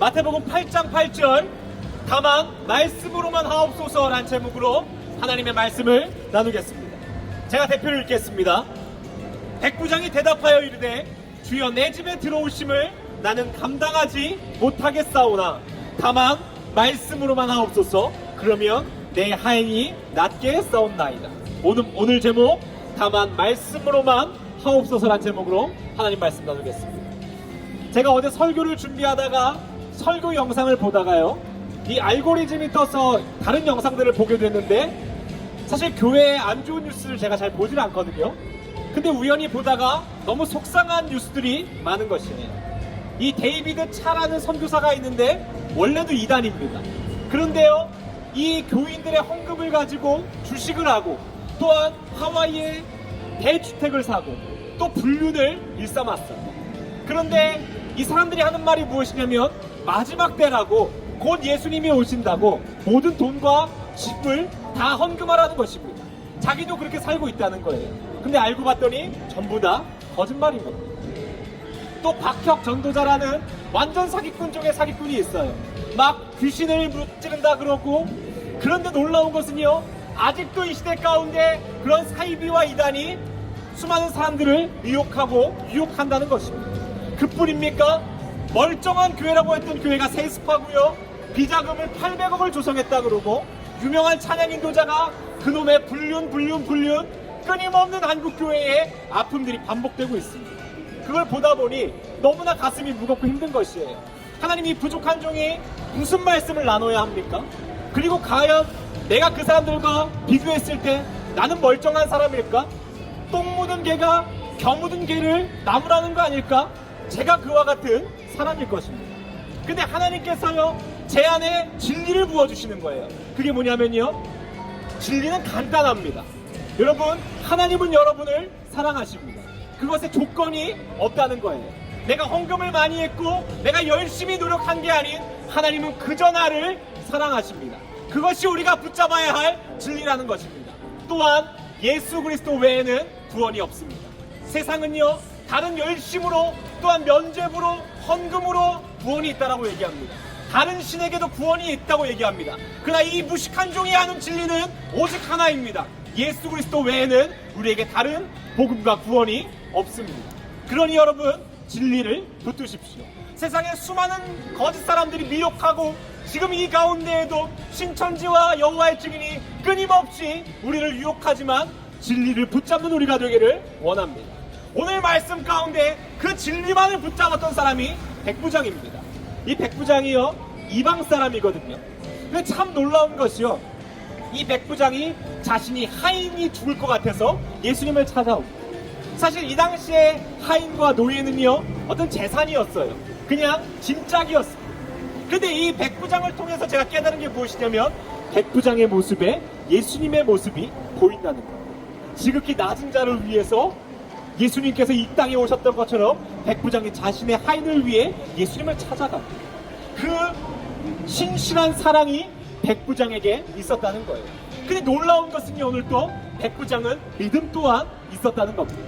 마태복음 8장 8절 다만 말씀으로만 하옵소서라는 제목으로 하나님의 말씀을 나누겠습니다. 제가 대표를 읽겠습니다. 백부장이 대답하여 이르되 주여 내 집에 들어오심을 나는 감당하지 못하겠사오나 다만 말씀으로만 하옵소서. 그러면 내 하인이 낫게 싸웠나이다. 오늘 제목 다만 말씀으로만 하옵소서란 제목으로 하나님 말씀 나누겠습니다. 제가 어제 설교를 준비하다가 설교 영상을 보다가요, 이 알고리즘이 떠서 다른 영상들을 보게 됐는데 사실 교회에 안 좋은 뉴스를 제가 잘 보질 않거든요. 근데 우연히 보다가 너무 속상한 뉴스들이 많은 것이에요. 이 데이비드 차라는 선교사가 있는데 원래도 이단입니다. 그런데요, 이 교인들의 헌금을 가지고 주식을 하고 또한 하와이에 대주택을 사고 또 불륜을 일삼았어요. 그런데 이 사람들이 하는 말이 무엇이냐면 마지막 때라고 곧 예수님이 오신다고 모든 돈과 집을 다 헌금하라는 것입니다. 자기도 그렇게 살고 있다는 거예요. 근데 알고 봤더니 전부 다 거짓말인 겁니다. 또 박혁 전도자라는 완전 사기꾼 중에 사기꾼이 있어요. 막 귀신을 무찌른다 그러고, 그런데 놀라운 것은요, 아직도 이 시대 가운데 그런 사이비와 이단이 수많은 사람들을 미혹하고 유혹한다는 것입니다. 그뿐입니까? 멀쩡한 교회라고 했던 교회가 세습하고요, 비자금을 800억을 조성했다 그러고, 유명한 찬양 인도자가 그놈의 불륜 끊임없는 한국교회의 아픔들이 반복되고 있습니다. 그걸 보다 보니 너무나 가슴이 무겁고 힘든 것이에요. 하나님이 부족한 종이 무슨 말씀을 나눠야 합니까? 그리고 과연 내가 그 사람들과 비교했을 때 나는 멀쩡한 사람일까? 똥 묻은 개가 겨 묻은 개를 나무라는 거 아닐까? 제가 그와 같은 사람일 것입니다. 근데 하나님께서요, 제 안에 진리를 부어주시는 거예요. 그게 뭐냐면요, 진리는 간단합니다. 여러분, 하나님은 여러분을 사랑하십니다. 그것에 조건이 없다는 거예요. 내가 헌금을 많이 했고 내가 열심히 노력한 게 아닌 하나님은 그저 나를 사랑하십니다. 그것이 우리가 붙잡아야 할 진리라는 것입니다. 또한 예수 그리스도 외에는 구원이 없습니다. 세상은요, 다른 열심으로 또한 면죄부로 헌금으로 구원이 있다고 얘기합니다. 다른 신에게도 구원이 있다고 얘기합니다. 그러나 이 무식한 종이 아는 진리는 오직 하나입니다. 예수 그리스도 외에는 우리에게 다른 복음과 구원이 없습니다. 그러니 여러분, 진리를 붙드십시오. 세상에 수많은 거짓 사람들이 미혹하고 지금 이 가운데에도 신천지와 여호와의 증인이 끊임없이 우리를 유혹하지만 진리를 붙잡는 우리가 되기를 원합니다. 오늘 말씀 가운데 그 진리만을 붙잡았던 사람이 백부장입니다. 이 백부장이요, 이방 사람이거든요. 근데 참 놀라운 것이요, 이 백부장이 자신이 하인이 죽을 것 같아서 예수님을 찾아오고, 사실 이 당시에 하인과 노예는요, 어떤 재산이었어요. 그냥 짐짝이었습니다. 근데 이 백부장을 통해서 제가 깨달은 게 무엇이냐면 백부장의 모습에 예수님의 모습이 보인다는 거예요. 지극히 낮은 자를 위해서 예수님께서 이 땅에 오셨던 것처럼 백부장이 자신의 하인을 위해 예수님을 찾아갑니다. 그 신실한 사랑이 백부장에게 있었다는 거예요. 근데 놀라운 것은요, 오늘 또 백부장은 믿음 또한 있었다는 겁니다.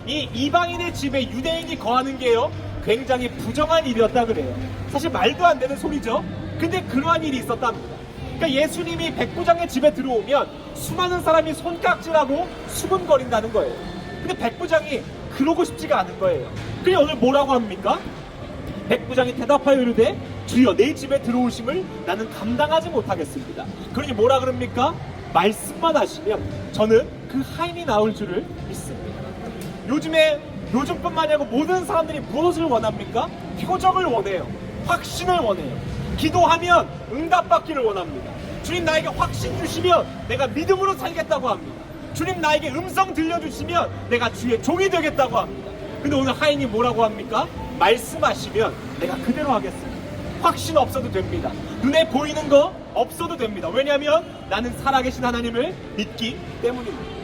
이 이방인의 집에 유대인이 거하는 게요, 굉장히 부정한 일이었다 그래요. 사실 말도 안 되는 소리죠. 근데 그러한 일이 있었답니다. 그러니까 예수님이 백부장의 집에 들어오면 수많은 사람이 손깍질하고 수군거린다는 거예요. 근데 백부장이 그러고 싶지가 않은 거예요. 그래 오늘 뭐라고 합니까? 백부장이 대답하여 이르되 주여 내 집에 들어오심을 나는 감당하지 못하겠습니다. 그러니 뭐라 그럽니까? 말씀만 하시면 저는 그 하인이 나올 줄을 믿습니다. 요즘뿐만이 아니고 모든 사람들이 무엇을 원합니까? 표적을 원해요. 확신을 원해요. 기도하면 응답받기를 원합니다. 주님 나에게 확신 주시면 내가 믿음으로 살겠다고 합니다. 주님 나에게 음성 들려주시면 내가 주의 종이 되겠다고 합니다. 근데 오늘 하인이 뭐라고 합니까? 말씀하시면 내가 그대로 하겠습니다. 확신 없어도 됩니다. 눈에 보이는 거 없어도 됩니다. 왜냐하면 나는 살아계신 하나님을 믿기 때문입니다.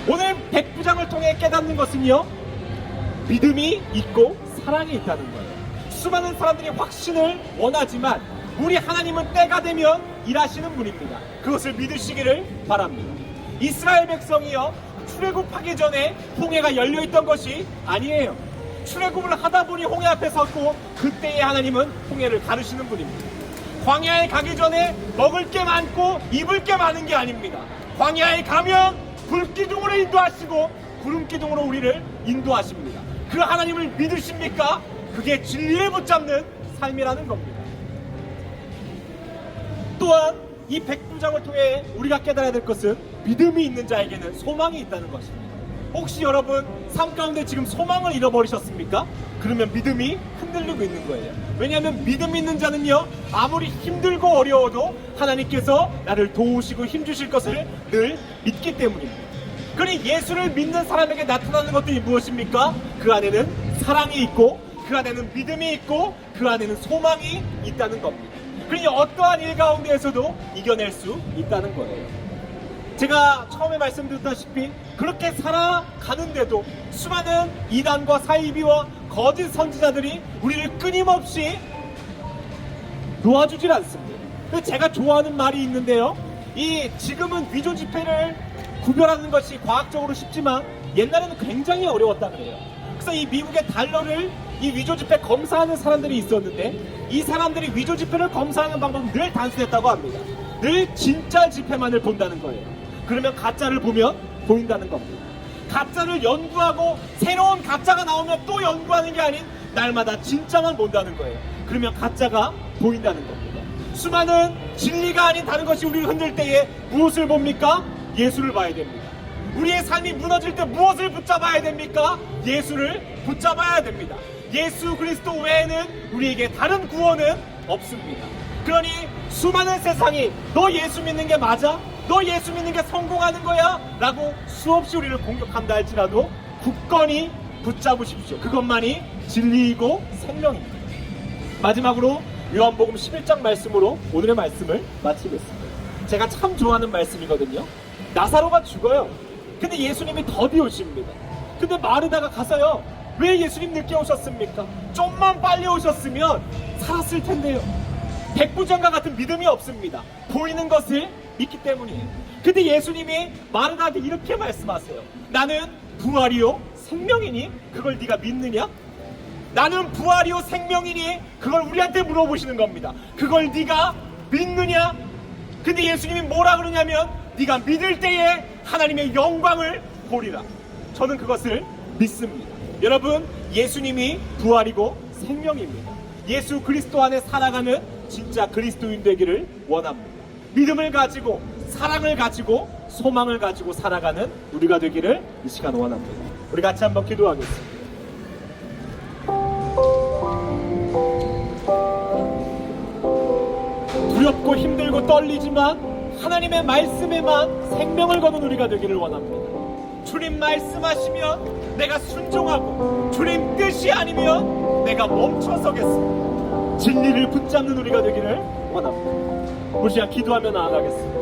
오늘 백부장을 통해 깨닫는 것은요, 믿음이 있고 사랑이 있다는 거예요. 수많은 사람들이 확신을 원하지만 우리 하나님은 때가 되면 일하시는 분입니다. 그것을 믿으시기를 바랍니다. 이스라엘 백성이요, 출애굽하기 전에 홍해가 열려있던 것이 아니에요. 출애굽을 하다 보니 홍해 앞에 섰고 그때에 하나님은 홍해를 가르시는 분입니다. 광야에 가기 전에 먹을 게 많고 입을 게 많은 게 아닙니다. 광야에 가면 불기둥으로 인도하시고 구름기둥으로 우리를 인도하십니다. 그 하나님을 믿으십니까? 그게 진리를 붙잡는 삶이라는 겁니다. 또한 이 백부장을 통해 우리가 깨달아야 될 것은 믿음이 있는 자에게는 소망이 있다는 것입니다. 혹시 여러분 삶 가운데 지금 소망을 잃어버리셨습니까? 그러면 믿음이 흔들리고 있는 거예요. 왜냐하면 믿음 있는 자는요, 아무리 힘들고 어려워도 하나님께서 나를 도우시고 힘주실 것을 늘 믿기 때문입니다. 그러니 예수를 믿는 사람에게 나타나는 것들이 무엇입니까? 그 안에는 사랑이 있고 그 안에는 믿음이 있고 그 안에는 소망이 있다는 겁니다. 그러니 어떠한 일 가운데에서도 이겨낼 수 있다는 거예요. 제가 처음에 말씀드렸다시피 그렇게 살아가는데도 수많은 이단과 사이비와 거짓 선지자들이 우리를 끊임없이 놓아주질 않습니다. 제가 좋아하는 말이 있는데요, 이 지금은 위조 지폐를 구별하는 것이 과학적으로 쉽지만 옛날에는 굉장히 어려웠다 그래요. 그래서 이 미국의 달러를 이 위조 지폐 검사하는 사람들이 있었는데 이 사람들이 위조 지폐를 검사하는 방법은 늘 단순했다고 합니다. 늘 진짜 지폐만을 본다는 거예요. 그러면 가짜를 보면 보인다는 겁니다. 가짜를 연구하고 새로운 가짜가 나오면 또 연구하는 게 아닌 날마다 진짜만 본다는 거예요. 그러면 가짜가 보인다는 겁니다. 수많은 진리가 아닌 다른 것이 우리를 흔들 때에 무엇을 봅니까? 예수를 봐야 됩니다. 우리의 삶이 무너질 때 무엇을 붙잡아야 됩니까? 예수를 붙잡아야 됩니다. 예수 그리스도 외에는 우리에게 다른 구원은 없습니다. 그러니 수많은 세상이 너 예수 믿는 게 맞아? 너 예수 믿는 게 성공하는 거야? 라고 수없이 우리를 공격한다 할지라도 굳건히 붙잡으십시오. 그것만이 진리이고 생명입니다. 마지막으로 요한복음 11장 말씀으로 오늘의 말씀을 마치겠습니다. 제가 참 좋아하는 말씀이거든요. 나사로가 죽어요. 근데 예수님이 더디 오십니다. 근데 마르다가 가서요, 왜 예수님 늦게 오셨습니까? 좀만 빨리 오셨으면 살았을 텐데요. 백부장과 같은 믿음이 없습니다. 보이는 것을 믿기 때문이에요. 근데 예수님이 마르다한테 이렇게 말씀하세요. 나는 부활이요 생명이니 그걸 네가 믿느냐? 나는 부활이요 생명이니 그걸 우리한테 물어보시는 겁니다. 그걸 네가 믿느냐? 근데 예수님이 뭐라 그러냐면 네가 믿을 때에 하나님의 영광을 보리라. 저는 그것을 믿습니다. 여러분, 예수님이 부활이고 생명입니다. 예수 그리스도 안에 살아가는 진짜 그리스도인 되기를 원합니다. 믿음을 가지고 사랑을 가지고 소망을 가지고 살아가는 우리가 되기를 이 시간 원합니다. 우리 같이 한번 기도하겠습니다. 두렵고 힘들고 떨리지만 하나님의 말씀에만 생명을 거는 우리가 되기를 원합니다. 주님 말씀하시면 내가 순종하고 주님 뜻이 아니면 내가 멈춰서겠습니다. 진리를 붙잡는 우리가 되기를 원합니다. 우리 시간 기도하며 나아가겠습니다.